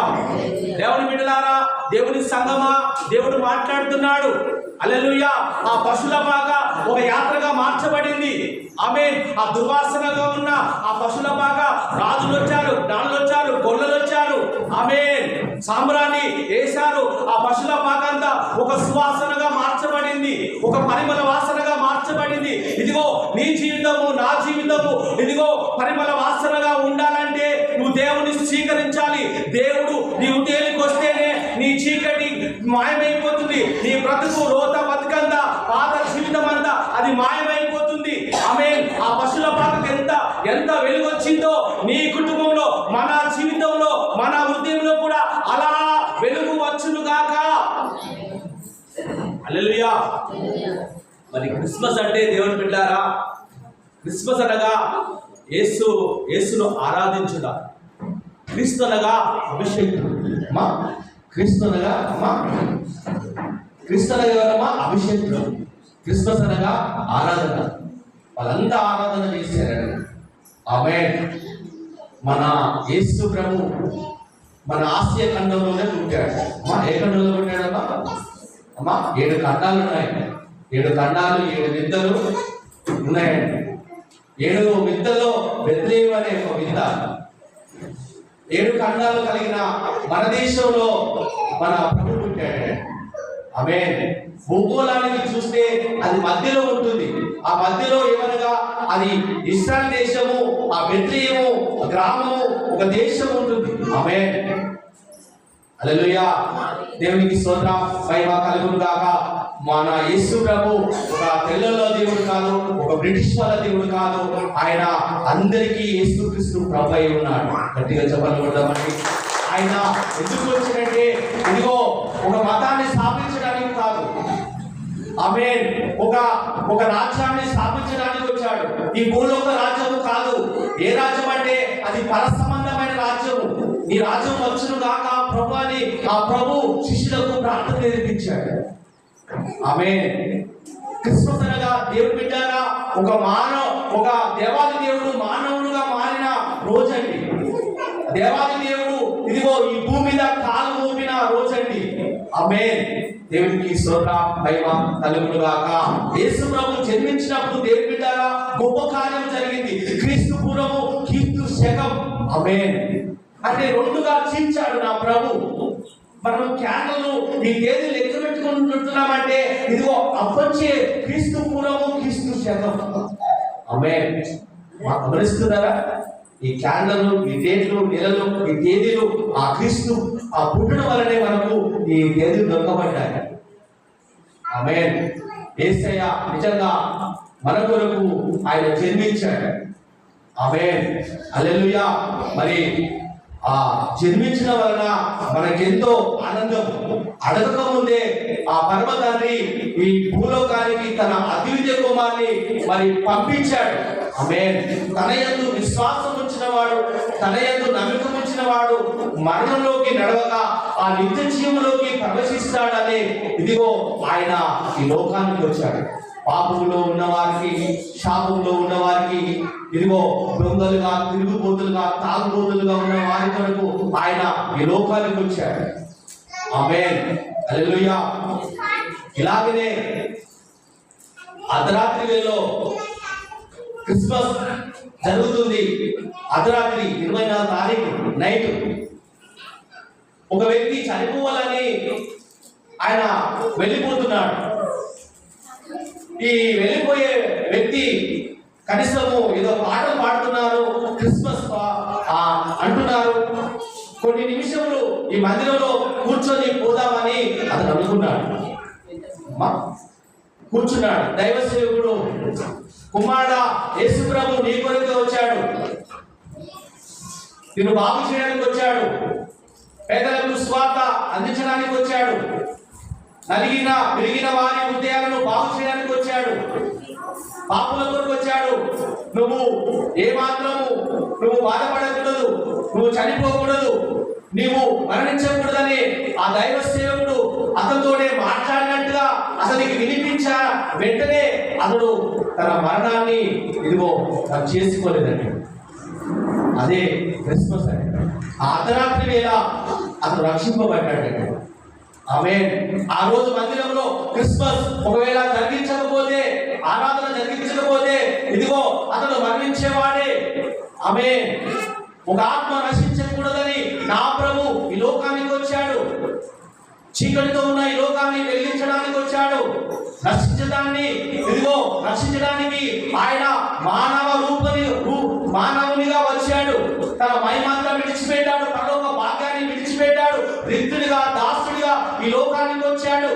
దేవుని బిడ్డలారా, దేవుని సంగమా, దేవుడు మాట్లాడుతున్నాడు. హల్లెలూయా. ఆ పశువుల పాక ఒక యాత్రగా మార్చబడింది. ఆమేన్. ఆ దుర్వాసనగా ఉన్న ఆ పశువుల పాక రాజులు వచ్చారు, జ్ఞానులు వచ్చారు, గొల్లలు వచ్చారు. ఆమేన్. సాంబ్రాన్ని వేశారు. ఆ పశువుల పాక అంతా ఒక సువాసనగా మార్చబడింది, ఒక పరిమళ వాసనగా మార్చబడింది. ఇదిగో నీ జీవితము, నా జీవితము ఇదిగో పరిమళ వాసనగా ఉండాలంటే నువ్వు దేవుని స్వీకరించాలి. దేవుడు నీ ఉదయానికి వస్తేనే నీ చీకటి మాయమైపోతుంది, నీ బ్రతుకు రోత బతుకంతా, పాత జీవితం అంతా అది మాయమైపోతుంది. ఆమేన్. ఆ పశువుల పాకకు ఎంత వెలుగు వచ్చిందో నీ కుటుంబంలో, మన జీవితంలో, మన హృదయంలో కూడా అలా వెలుగు వచ్చును గాక. హల్లెలూయా. మరి క్రిస్మస్ అంటే దేవుని బిడ్డారా, క్రిస్మస్ అనగా యేసును ఆరాధించుట. క్రీస్తు అనగా అభిషేకం. క్రీస్తు అనగా అభిషేకం. క్రిస్మస్ అనగా ఆరాధన. వాళ్ళంతా ఆరాధన చేశారండి. ఆమేన్. మన యేసు ప్రభు మన ఆసియా ఖండంలోనే పుట్టాడు. ఏ ఖండంలో పుట్టాడమ్మా? 7 ఖండాలు ఉన్నాయి. 7 ఖండాలు, 7 వింతలు ఉన్నాయండి. 7 వింతల్లో బెత్లెహేము అనే ఒక వింత. 7 ఖండాలు కలిగిన మన దేశంలో మన ప్రభు పుట్టాడు. ఆమేన్. భూగోళానికి చూస్తే అది మధ్యలో ఉంటుంది. ఆ మధ్యలో ఏమనగా అది ఇస్రాయల్ దేశము, ఆ బెత్లెహేము గ్రామము, ఒక దేశం ఉంటుంది. ఆమేన్, హల్లెలూయా. దేవునికి స్తోత్రం, మహిమ కలుగును గాక. మన యేసు ప్రభు ఒక తెల్లల దేవుడు కాదు, ఒక బ్రిటిష్ వాళ్ళ దేవుడు కాదు. ఆయన అందరికీ యేసుక్రీస్తు ప్రభు అయి ఉన్నాడు. గట్టిగా చెప్పాలి కొడదామండి. ఆయన ఎందుకు వచ్చినట్టే, ఇదిగో ఒక మతాన్ని స్థాపించడానికి కాదు, ఆమేన్, ఒక రాజ్యాన్ని స్థాపించడానికి వచ్చాడు. ఈ భూలోక రాజ్యము కాదు. ఏ రాజ్యం అంటే అది పర సంబంధమైన రాజ్యము. ఈ రాజ్యం వచ్చును గాక ప్రభు అని ఆ ప్రభు శిష్యులకు ప్రార్థన నేర్పించాడు. ఆమేన్. క్రిస్మస్ అనగా దేవుడు బిడ్డారా, ఒక దేవాది దేవుడు మానవుడుగా మారిన రోజండి. దేవాది దేవుడు ఇదిగో ఈ భూమి మీద కాలు మోపిన రోజండి. ఆమేన్. దేవునికి స్తోత్రం, మహిమ కలుగును గాక. యేసు ప్రభు జన్మించినప్పుడు దేవుడు బిడ్డారా గొప్ప కార్యం జరిగింది. క్రీస్తు పూర్వము క్రీస్తు శకం. ఆమేన్. అంటే రెండుగా చీల్చాడు నా ప్రభు. మనం క్యాన్లు ఈ తేదీ లెక్క పెట్టుకుంటున్నామంటే ఇదిగో అప్పొచ్చే క్రీస్తు పూర్వము క్రీస్తు శకం. ఆమేన్. గమనిస్తున్నారా? ఈ క్యాన్లు, ఈ డేట్లు, నెలలు, ఈ తేదీలు ఆ క్రీస్తు ఆ పుట్టడం వల్లనే మనకు ఈ తేదీలు దొరకబడ్డాయి. ఆమేన్. యేసయ్య నిజంగా మన కొరకు ఆయన జన్మించాడు. ఆమేన్, హల్లెలూయా. మరి ఆ జన్మించిన వలన మనకెంతో ఆనందం. అడగక ముందే ఆ పరమతండ్రి ఈ భూలోకానికి తన అద్వితీయ కుమారుని మరి పంపించాడు. ఆమేన్. తన యందు విశ్వాసం ఉంచిన వాడు, తన యందు నమ్మకం ఉంచిన వాడు మరణంలోకి నడవక ఆ నిత్య జీవంలోకి ప్రవేశిస్తాడని ఇదిగో ఆయన ఈ లోకానికి వచ్చాడు. పాపంలో ఉన్నవారికి, శాపంలో ఉన్నవారికి, ఇదిగో దొంగలుగా, తిరుగుబోతులుగా, తాగుబోతులుగా ఉన్న వారి కొరకు ఆయన ఈ లోకానికి వచ్చాడు. ఆమేన్, హల్లెలూయా. ఇలాగనే అర్ధరాత్రి వేళలో క్రిస్మస్ జరుగుతుంది. అర్ధరాత్రి 24 తారీఖు నైట్ ఒక వ్యక్తి చనిపోవాలని ఆయన వెళ్ళిపోతున్నాడు. ఈ వెళ్ళిపోయే వ్యక్తి కనీసము ఏదో పాటలు పాడుతున్నారు, క్రిస్మస్ అంటున్నారు. కొన్ని నిమిషములు ఈ మందిరంలో కూర్చొని పోదామని అతను అనుకున్నాడు. కూర్చున్నాడు. దైవ సేవకుడు, కుమారుడా యేసు ప్రభు నీ కొరకు వచ్చాడు, నిన్ను బాగు చేయడానికి వచ్చాడు, పేదలకు స్వార్థ అందించడానికి వచ్చాడు, నలిగిన విరిగిన వారి హృదయాలను బాగు చేయడానికి వచ్చాడు, పాపుల కొరకు వచ్చాడు. నువ్వు ఏమాత్రము బాధపడకూడదు, నువ్వు చనిపోకూడదు, నీవు మరణించకూడదని ఆ దైవ సేవకుడు అతనితోనే మాట్లాడినట్టుగా అతనికి వినిపించా వెంటనే అతడు తన మరణాన్ని ఇదిగో చేసుకోలేదండి. అదే క్రిస్మస్ అండి. ఆ అర్ధరాత్రి వేళ అతను రక్షింపబడ్డాడండి. ఆమేన్. ఆ రోజు మందిరంలో క్రిస్మస్ ఒకవేళ జరిగించకపోతే, ఆరాధన జరిగించకపోతే ఇదిగో అతను మరణించేవాడే. ఆమేన్. ఒక ఆత్మ నశించకూడదని నా ప్రభు ఈ లోకానికి వచ్చాడు. చీకటితో ఉన్న ఈ లోకాన్ని వెలిగించడానికి వచ్చాడు. రక్షించడానికి ఆయన మానవునిగా వచ్చాడు. తన మహిమంతా విడిచిపెట్టాడు, పరలోక భాగ్యాన్ని విడిచిపెట్టాడు, రిక్తుడిగా, దాసుడిగా ఈ లోకానికి వచ్చాడు.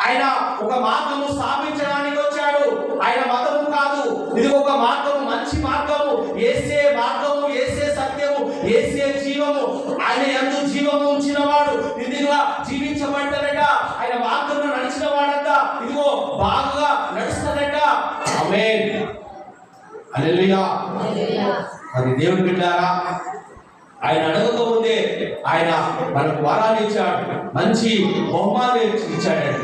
ఆయన ఒక మార్గము స్థాపించడానికి వచ్చాడు. ఆయన మతము కాదు, ఇది ఒక మార్గము, మంచి మార్గము, యేసే మార్గము, యేసే సత్యము, యేసే జీవము. ఆయన యందు జీవము ఉంచినవాడు ఇదిగా జీవించబడ్డాడట. ఆయన మార్గంలో నడిచిన వాడంట ఇదిగో బాగా నడుస్తాడట. ఆమేన్, హల్లెలూయా. అది దేవుని బిడ్డారా, ఆయన అడగకముందే ఆయన మనకు వరాన్ని ఇచ్చాడు, మంచి బహుమానం ఇచ్చాడండి.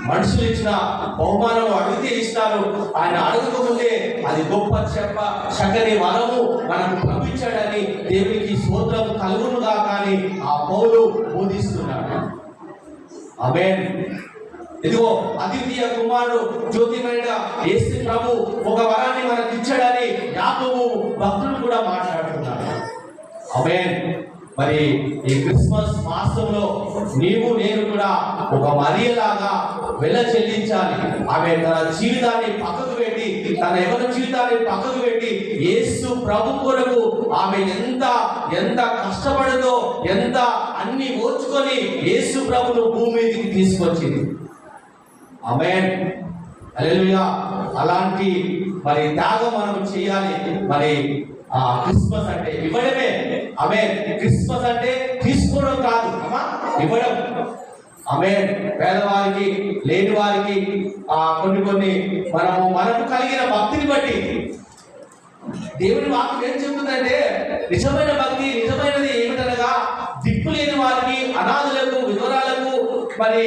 మనుషులు ఇచ్చిన బహుమానం అడిగితే ఇస్తారు, ఆయన అడగకముందే అది గొప్ప చక్కని వరము మనకు పంపించాడని దేవునికి స్తోత్రం కలుగునుగా కానీ ఆ పౌలు బోధిస్తున్నాడు. ఆమేన్. ఇదిగో అద్వితీయ కుమారుడు జ్యోతిమయుడ యేసు ప్రభు ఒక వరాన్ని మనకు ఇచ్చాడని యాకోబు భక్తులు కూడా మాట్లాడుతున్నారు. ఆమేన్. మరి ఈ క్రిస్మస్ మాసంలో నీవు నేను కూడా ఒక మరియలాగా వెల చెల్లించాలి. ఆమె తన జీవితాన్ని పక్కకు పెట్టి, తన ఎవరి జీవితాన్ని పక్కకు పెట్టి యేసు ప్రభు కొరకు ఆమె ఎంత కష్టపడదో, ఎంత అన్ని ఓర్చుకొని యేసు ప్రభును భూమి మీదకి తీసుకొచ్చింది. ఆమేన్, హల్లెలూయా. అలాంటి మరి త్యాగం మనం చేయాలి. మరి క్రిస్మస్ అంటే ఇవ్వడమే. ఆమేన్. క్రిస్మస్ అంటే తీసుకోవడం కాదు, అమ్మా, ఇవ్వడం. ఆమేన్. పేదవారికి, లేని వారికి కొన్ని మనకు కలిగిన భక్తిని బట్టి దేవుని వాక్యం ఏం చెప్తుందంటే, నిజమైన భక్తి, నిజమైనది ఏమిటనగా దిక్కు లేని వారికి, అనాథులకు, విధవరాలకు, మరి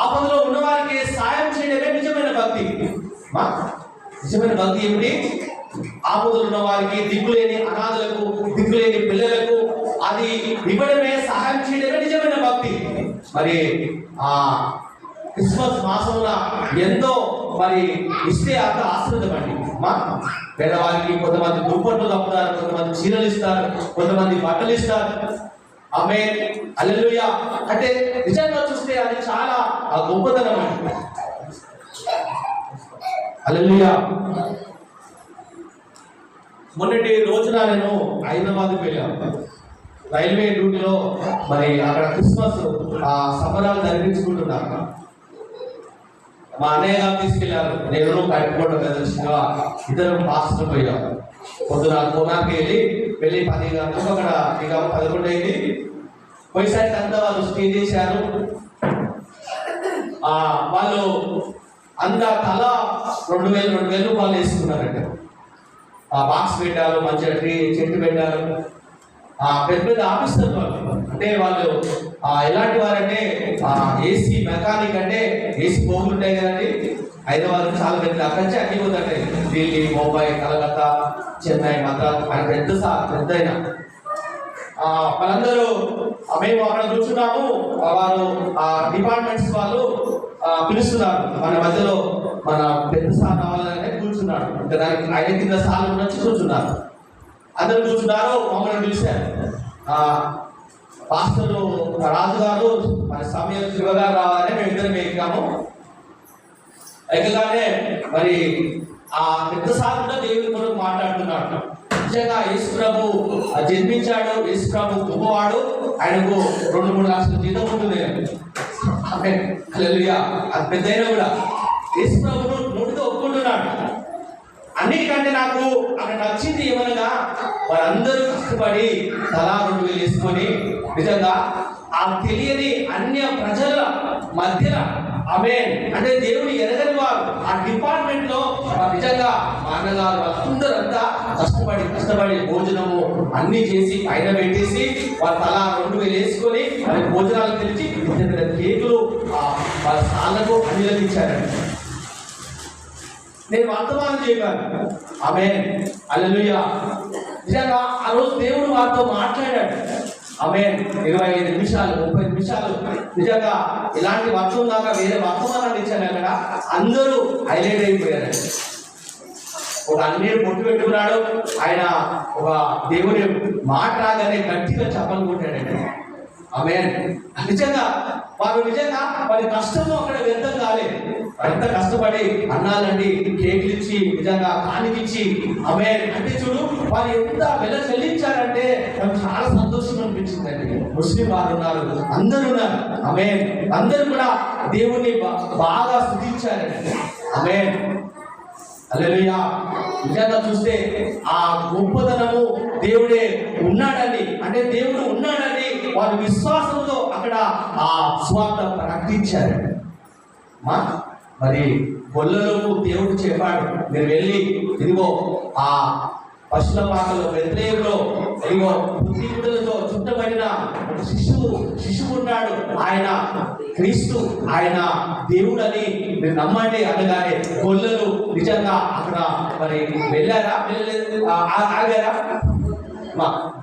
ఆపదలో ఉన్న వారికి సాయం చేయడమే నిజమైన భక్తి. నిజమైన భక్తి ఏమిటి? ఆపదలు ఉన్న వారికి, దిక్కులేని అనాథులకు, దిక్కులేని పిల్లలకు అది ఇవ్వడమే, సహాయం చేయడమే నిజమైన భక్తి. మరి క్రిస్మస్ మాసంలో ఎంతో మరి ఇస్తే అంత ఆశ్రదమండి. పేదవారికి కొంతమంది దుప్పట్లు కప్పుతారు, కొంతమంది చీరలు ఇస్తారు, కొంతమంది బట్టలు ఇస్తారు. ఆమేన్, హల్లెలూయా. అంటే నిజంగా చూస్తే అది చాలా గొప్పతనం అండి. హల్లెలూయా. మొన్నటి రోజున నేను హైదరాబాద్కి వెళ్ళాను. రైల్వే డ్యూటీలో మరి అక్కడ క్రిస్మస్ సంబరాలు జరిపించుకుంటున్నారు. మా అన్నయ్య గారు తీసుకెళ్లారు, నేను కట్టుకోవడం దర్శనంగా ఇద్దరు పాస్టర్ పోయారు. పొద్దున కోనాకి వెళ్ళి 10 గంటలకు అక్కడ ఇక 11 అయింది. పోయేసరికి అంతా వాళ్ళు స్టే చేశారు. వాళ్ళు అంతా తల 2,000 రూపాయలు వేసుకున్నారంట. బాక్స్ పెట్టారు, మంచిగా చెట్టు పెట్టారు. పెద్ద పెద్ద ఆఫీసర్ వాళ్ళు, అంటే వాళ్ళు ఎలాంటి వారంటే ఏసీ మెకానిక్, అంటే ఏసీ పోగులు ఉంటాయి కదండి. హైదరాబాద్ చాలా పెద్ద, అక్కడి నుంచి అన్ని పోతుంటాయి. ఢిల్లీ, ముంబై, కలకత్తా, చెన్నై, మద్రాస్, ఆయన పెద్ద అయినా వాళ్ళందరూ మేము అక్కడ కూర్చున్నాము. వారు డిపార్ట్మెంట్స్ వాళ్ళు పిలుస్తున్నారు. మన మధ్యలో మన పెద్ద సార్ కావాలనే కూర్చున్నాడు. దానికి ఆయన కింద సార్లు వచ్చి కూర్చున్నారు. అందరు కూర్చున్నారు. మమ్మల్ని పిలిచారు. పాస్టర్లు రాజు గారు, మన సమయం శివ గారు రావాలని మేము ఇద్దరం ఎక్కాము. ఎక్కగానే మరి పెద్ద సార్ కూడా దేవుని కొరకు మాట్లాడుతున్నాడు. నిజంగా యేసు ప్రభు జన్మించాడు, యేసు ప్రభు గొప్పవాడు, ఆయనకు 2-3 లక్షల జీతం ఉంటుంది. హల్లెలూయా. అది పెద్దయినా కూడా యేసు ప్రభును నోటితో ఒప్పుకుంటున్నాడు. అన్నిటికంటే నాకు అక్కడ నచ్చింది ఏమనగా, వారందరూ కష్టపడి తలా 2,000 వేసుకొని నిజంగా తెలియని అన్య ప్రజల మధ్య, ఆమేన్, అంటే దేవుని ఎరగని వారు ఆ డిపార్ట్మెంట్ లో నిజంగా మా అన్నగారు వాళ్ళందరంతా కష్టపడి భోజనము అన్ని చేసి పైన పెట్టేసి వాళ్ళ తలా 2,000 వేసుకొని వాళ్ళకి భోజనాలు తెలిసి కేకులు వాళ్ళ సార్లకు అన్ని ఇచ్చారండి. నేను వర్తమానం చెప్పాను. ఆమేన్, హల్లెలూయా. నిజంగా ఆ రోజు దేవుడు వారితో మాట్లాడాడు. ఆమేన్. 25 నిమిషాలు 30 నిమిషాలు నిజంగా ఇలాంటి వర్షం దాకా వేరే వర్తమానాలు ఇచ్చాను. అక్కడ అందరూ హైలైట్ అయిపోయారు. ఒక అన్నీరు పొట్టు పెట్టుకున్నాడు. ఆయన ఒక దేవుని మాట రాగానే గట్టిగా చెప్పనుకుంటాడండి. ఆమేన్. నిజంగా వారి కష్టము అక్కడ వ్యర్థం కాలేదు. ఎంత కష్టపడి అన్నాలండి, కేకులు ఇచ్చి, నిజంగా కానికిచ్చి, ఆమేన్, అంటే చూడు వారు ఎంత వెల చెల్లించారంటే నాకు చాలా సంతోషం అనిపించిందండి. ముస్లిం వారు ఉన్నారు, అందరూ ఉన్నారు. ఆమేన్. అందరూ కూడా దేవుణ్ణి బాగా స్తుతించారండి. ఆమేన్, హల్లెలూయా. నిజంగా చూస్తే ఆ గొప్పతనము దేవుడే ఉన్నాడని, అంటే దేవుడు ఉన్నాడని వారి విశ్వాసంతో అక్కడ ఆ స్వార్థ ప్రకటించారండి. మరి గొల్లలకు దేవుడు చెప్పాడు, మీరు వెళ్ళి ఇదిగో ఆ పశుల పాకలో బెత్లెహేములో ఇదిగో బుద్ధిగుడ్డలతో చుట్టబడిన ఒక శిశువు ఉన్నాడు, ఆయన క్రీస్తు, ఆయన దేవుడని మీరు నమ్మండి అనగానే గొల్లలు నిజంగా అక్కడ మరి వెళ్ళారా, ఆగారా?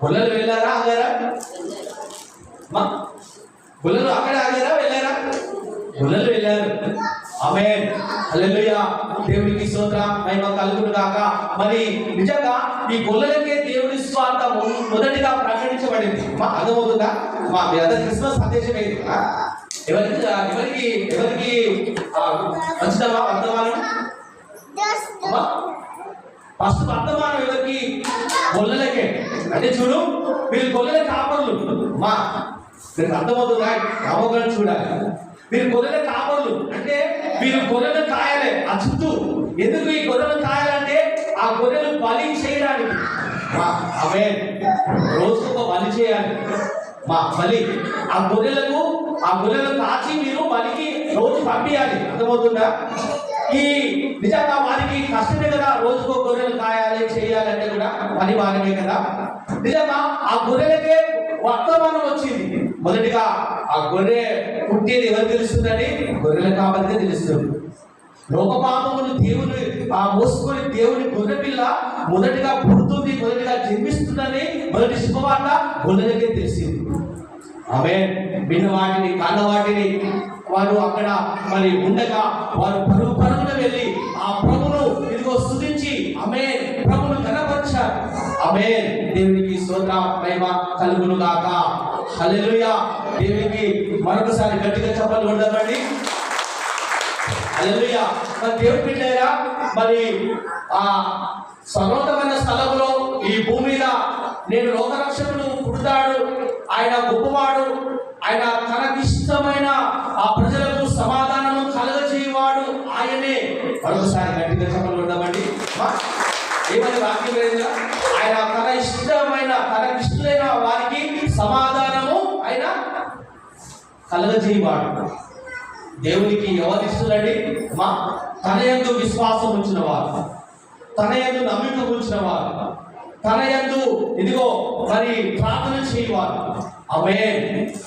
గొల్లలు వెళ్ళారా, ఆగారా? గొల్లలు అక్కడ ఆగారా, వెళ్ళారా? గొల్లలు వెళ్ళారు. ఆమేన్. హల్లెలూయా. దేవునికి స్తోత్రం, మహిమ కలుగును గాక. మరి నిజంగా ఈ గొల్లలకే దేవుని స్వార్థ మొదటిగా ప్రకటించబడింది. మా అర్థమవుతుందా? మా మీ అందరి క్రిస్మస్ సందేశం ఏంటి? ఎవరికి ఎవరికి ఎవరికి మంచిదమ్మా వర్తమానం? ఫస్ట్ వర్తమానం ఎవరికి? గొల్లలకే. అంటే చూడు, వీళ్ళు గొల్లల కాపర్లు. మా మీకు అర్థమవుతుందా? అవగాహన చూడాలి. మీరు గొర్రెల కాపర్లు అంటే మీరు గొర్రెలు కాయాలి ఆ చుట్టూ. ఎందుకు ఈ గొర్రెలు కాయాలంటే ఆ గొర్రెలు బలి చేయడానికి. అవే రోజుకు ఒక బలి చేయాలి. మా బలి ఆ గొర్రెలను కాచి మీరు బలికి రోజు పంపించాలి. అర్థమవుతుందా? ఈ నిజంగా వారికి కష్టమే కదా, రోజుకో గొర్రెలు కాయాలి చేయాలంటే కూడా పని భాగమే కదా. నిజంగా ఆ గొర్రెలకే వర్తమానం వచ్చింది. మొదటిగా ఆ గొర్రె పుట్టేది ఎవరు తెలుస్తుందని? గొర్రెల కాపరికే తెలుస్తుంది. లోకపాపమును దేవుని మోసుకొని దేవుని గొర్రె పిల్ల మొదటిగా పుడుతుంది, మొదటిగా జన్మిస్తుందని మొదటి శుభవార్త గొర్రెలకే తెలిసింది. ఆమె విన్న వాటిని కన్న వాటిని వారు అక్కడ మరి ఉండగా వారు పరుగున వెళ్ళి ఆ ప్రభును ఇదిగో స్తుతించి ఆమె ప్రభును ఘనపరిచారు. ఆమె దేవునికి స్తోత్రం, మహిమ కలుగును గాక. హల్లెలూయా. దేవునికి మరొకసారి గట్టిగా చప్పట్లు కొడదామండి. హల్లెలూయా. మరి దేవుని బిడ్డలారా, మరి ఆ సర్వోన్నతమైన స్థలంలో ఈ భూమి మీద నేను లోకరక్షకుడు పుడతాడు, ఆయన గొప్పవాడు, ఆయన తనకిష్టమైన ఆ ప్రజలకు సమాధానము కలగజేయవాడు ఆయనే. మరొకసారి గట్టిగా చప్పట్లు కొడదామండి. ఏమని వాక్యం లేదా? ఆయన తనకిష్టమైన వారికి సమాధానము ఆయన కలగజేయవాడు. దేవునికి ఎవరు ఇస్తుందండి? తన యందు విశ్వాసం ఉంచిన వారు, తన యందు నమ్మిక ఉంచిన వారు, తన యందు ఇదిగో మరి ప్రార్థన చేయవారు. ఆమేన్.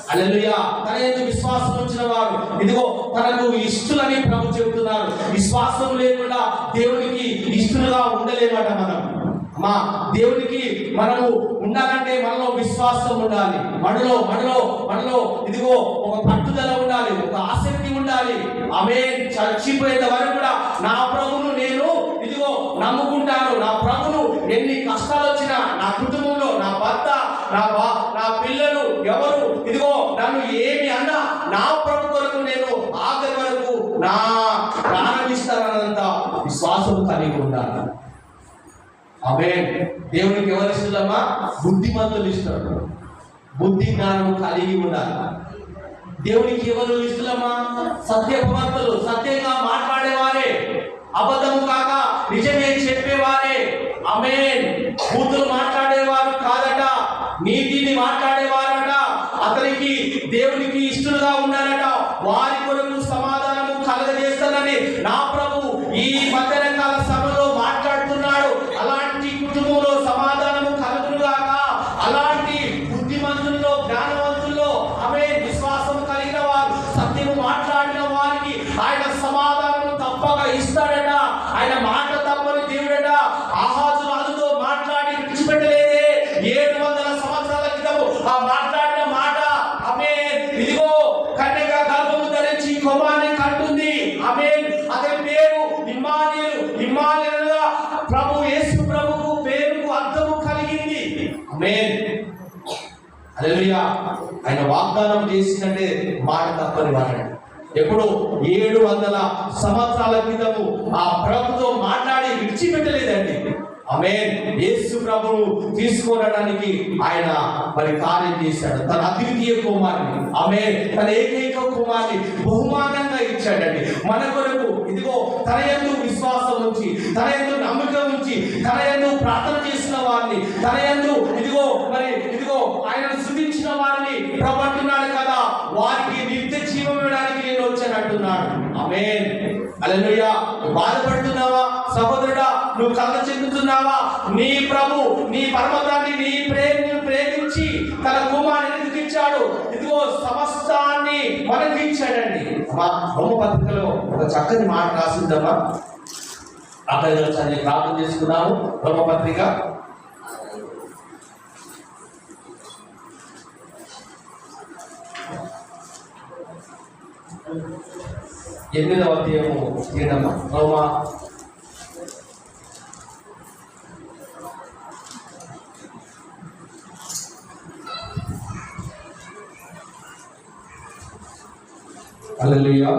హల్లెలూయా. తన యందు విశ్వాసం ఉంచిన వారు ఇదిగో తనకు ఇష్టలని ప్రభు చెబుతున్నారు. విశ్వాసం లేకుండా దేవునికి ఇష్టలుగా ఉండలేమట మనం. దేవునికి మనము ఉండాలంటే మనలో విశ్వాసం ఉండాలి, మనలో ఇదిగో ఒక పట్టుదల ఉండాలి, ఒక ఆసక్తి ఉండాలి. ఆమేన్. చచ్చిపోయేంత వరకు కూడా నా ప్రభువును నేను ఇదిగో నమ్ముకుంటాను. నా ప్రభువును ఎన్ని కష్టాలు వచ్చినా, నా కుటుంబంలో నా భర్త, నా పిల్లలు ఎవరు ఇదిగో నన్ను ఏమి అన్నా నా ప్రభు కొరకు నేను ఆఖరి వరకు నా ప్రారంభిస్తానన్నంత విశ్వాసం కలిగి ఉండాలి. ఆమేన్. దేవునికి ఎవరు ఇష్టమా? బుద్ధిమంతులు ఇష్టం, బుద్ధి జ్ఞానం కలిగి ఉండాలి. దేవునికి ఎవరు ఇష్టమా? సత్యవంతులు, సత్యంగా మాట్లాడేవారే, అబద్ధము కాక నిజమే చెప్పేవారే. ఆమేన్. బూతులు మాట్లాడేవారు కాదట, నీతిని మాట్లాడేవారట. అతనికి దేవునికి ఇష్టలుగా ఉన్నారట. వారి కొరకు సమాధానము కలగజేస్తానని నా ప్రభు ఈ మధ్యాహ్నకాల సభలో మాట్లాడుతున్నాడు. అలాంటి కుటుంబంలో సమాధానము కలుగునుగాక. అలాంటి బుద్ధిమంతుల్లో, జ్ఞానవంతుల్లో ఆమె విశ్వాసం కలిగిన వారు, సత్యము మాట్లాడిన వారికి ఆయన సమాధానము తప్పక ఇస్తాడట. ఆయన మాట తప్పని దేవుడట. ఆహాజు రాజుతో మాట్లాడి విడిచిపెట్టలేదే. 700 సంవత్సరాల క్రితము ఆ మాట్లాడిన మాట ఆమె ఇదిగో కన్యక గర్భము ధరించి కుమారుని కంటుంది. ఆమె అతని పేరు ఇమ్మానుయేలుగా ప్రభు యేసు ప్రభువు పేరుకు అర్థము కలిగింది. ఆమేన్. హల్లెలూయా. ఆయన వాగ్దానం చేసినట్టే మాట తప్పని వాడు. ఎప్పుడు 700 సంవత్సరాల క్రితము ఆ ప్రభుతో మాట్లాడి విడిచిపెట్టలేదండి. ఆమేన్. యేసు ప్రభువు తీసుకోవడానికి ఆయన మరి కార్యం చేశాడు. తన అద్వితీయ కుమారుని, ఆమేన్, తన ఏకైక కుమారుని బహుమానంగా ఇచ్చాడండి మన కొరకు. ఇదిగో తన యందు విశ్వాసం ఉంచి, తన యందు నమ్మకం ఉంచి, తన యందు ప్రార్థన చేసిన వారిని, తన యందు ఇదిగో ఆయనను స్తుతించిన వారిని ప్రభు అంటున్నాడు కదా, వారికి నిత్య జీవం ఇవ్వడానికి నేను వచ్చానంటున్నాడు. ఆమేన్. హల్లెలూయా. బాధపడుతున్నావా సహోదరుడా? నువ్వు కలత చెందుతున్నావా? నీ ప్రభు నీ పరమతాన్ని నీ ప్రేమించి తన కుమారుని ఎందుకు ఇచ్చాడు? ఇదిగో సమస్తాన్ని మనకి ఇచ్చాడండి. రోమపత్రికలో ఒక చక్కని మాట రాసిందమ్మా. అక్కడ చదివి ప్రార్థన చేసుకున్నాము. రోమపత్రిక
1
8వ అధ్యాయము తీయడమ్మా. రోమా హల్లెలూయా.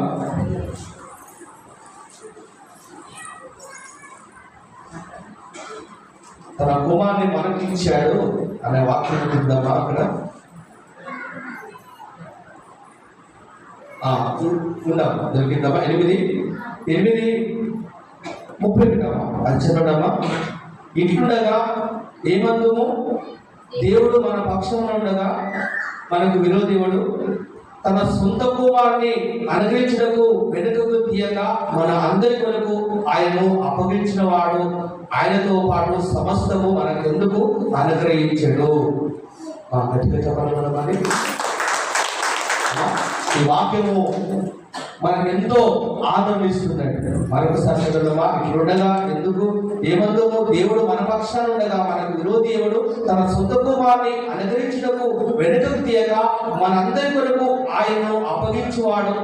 తన కుమారుని మనకిచ్చాడు అనే వాక్యం ఉందామా అక్కడ? ఉందామా? దొరికిందమ్మా? 8:30 అది చదవడమ్మా. ఇట్లుండగా ఏమందుము, దేవుడు మన పక్షంలో ఉండగా మనకు విరోధేవుడు తన సొంత కుమారుని అనుగ్రహించుటకు వెనుకకు తీయక మన అందరి కొరకు ఆయనను అప్పగించిన వాడు ఆయనతో పాటు సమస్తము మనకెందుకు అనుగ్రహించాడు. గట్టిగా చెప్పాలి మరి. ఈ వాక్యము మనకెంతో ఆదరణ ఇస్తుందండి. మరొకసారి చదవడమా. ఇట్లుండగా ఎందుకు ఏమందుము, దేవుడు మన పక్షాన ఉండగా మనకు విరోధి ఎవడు తన సొంత కుమారుని అనుగ్రహించుటకు వెనుకకు తీయగా మనందరి కొరకు ఆయనను అప్పగించువాడు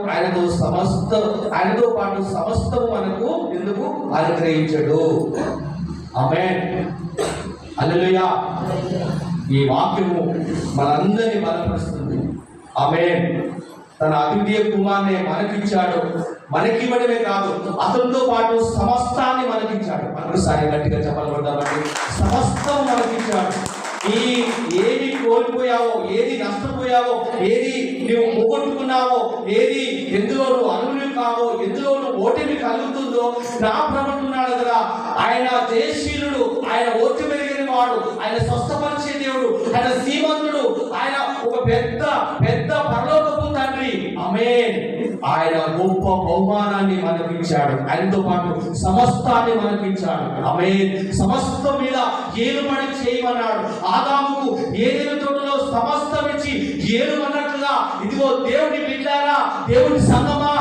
ఆయనతో పాటు సమస్తము మనకు ఎందుకు అనుగ్రహించడు. ఆమేన్. హల్లెలూయా. ఈ వాక్యము మనందరినీ బలపరుస్తుంది. ఆమేన్. తన అద్వితీయ కుమారుని మనకిచ్చాడు. మనకివ్వడమే కాదు, అతనితో పాటు సమస్తాన్ని మనకిచ్చాడు. మరొకసారి గట్టిగా చెప్పబడ్డామండి. సమస్తం మనకిచ్చాడు. ఏది కోల్పోయావో, ఏది నష్టపోయావో, ఏది నువ్వు పోగొట్టుకున్నావో, ఏది ఎందులో నువ్వు అనుభవం కావో, ఎందులో నువ్వు ఓటమి కలుగుతుందో నా ప్రభున్నాడు కదా. ఆయన జయశీలుడు, ఆయన ఓటమి ఎరిగిన వాడు, ఆయన స్వస్థపరిచే దేవుడు, ఆయన శ్రీమంతుడు, ఆయన ఒక పెద్ద పెద్ద పరలోకపు తండ్రి. ఆమేన్. ఆయన గొప్ప బహుమానాన్ని మనకిచ్చాడు. ఆయనతో పాటు సమస్తాన్ని మనకిచ్చాడు. ఆమేన్. సమస్తం మీద ఏలుబడి చేయమన్నాడు. ఆదాముకు ఏదైనా తోటలో సమస్తం ఇచ్చి ఏలుమన్నట్లుగా ఇదిగో దేవుని బిడ్డారా, దేవుని సంగమా,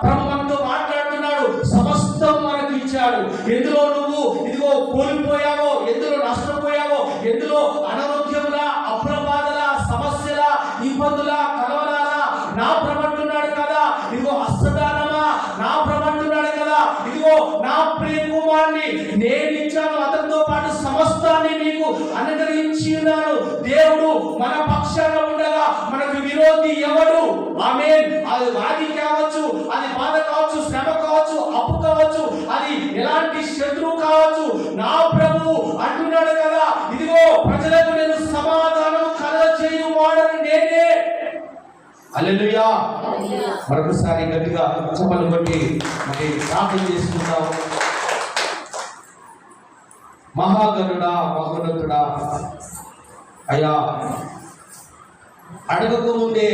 ప్రభు మనతో మాట్లాడుతున్నాడు. సమస్తం మనకు ఇచ్చాడు. ఎందులో నువ్వు ఇదిగో కోల్పోయావో, ఎందులో నష్టపోయావో, ఎందులో అనారోగ్యములా, అప్రమాదలా, సమస్యలా, ఇబ్బందులా, కలవరాలా నా ప్రమంటున్నాడు కదా. ఇదిగో హస్తదానమా నా ప్రమంటున్నాడు కదా. ఇదిగో నా ప్రియ కుమారుని నేను ఇచ్చాను, అతనితో పాటు సమస్తాన్ని మీకు అనుగ్రహించి ఉన్నాను. దేవుడు మన పక్షాన ఉండగా మనకు విరోధి ఎవడు? ఆమేన్. అది వ్యాధి కావచ్చు, అది బాధ కావచ్చు, శ్రమ కావచ్చు, అప్పు కావచ్చు, అది ఎలాంటి శత్రువు కావచ్చు, నా ప్రభువు అంటున్నాడు కదా. ఇదిగో ప్రజలకు నేను సమాధానం కలగజేయువాడని నేనే. హల్లెలూయా. మరొకసారి గట్టిగా చప్పట్లు కొట్టి మరి ప్రార్థన చేసుకుందాం. మహాగణుడా, మహోన్నతుడా, అయ్యా, అడగక ముందే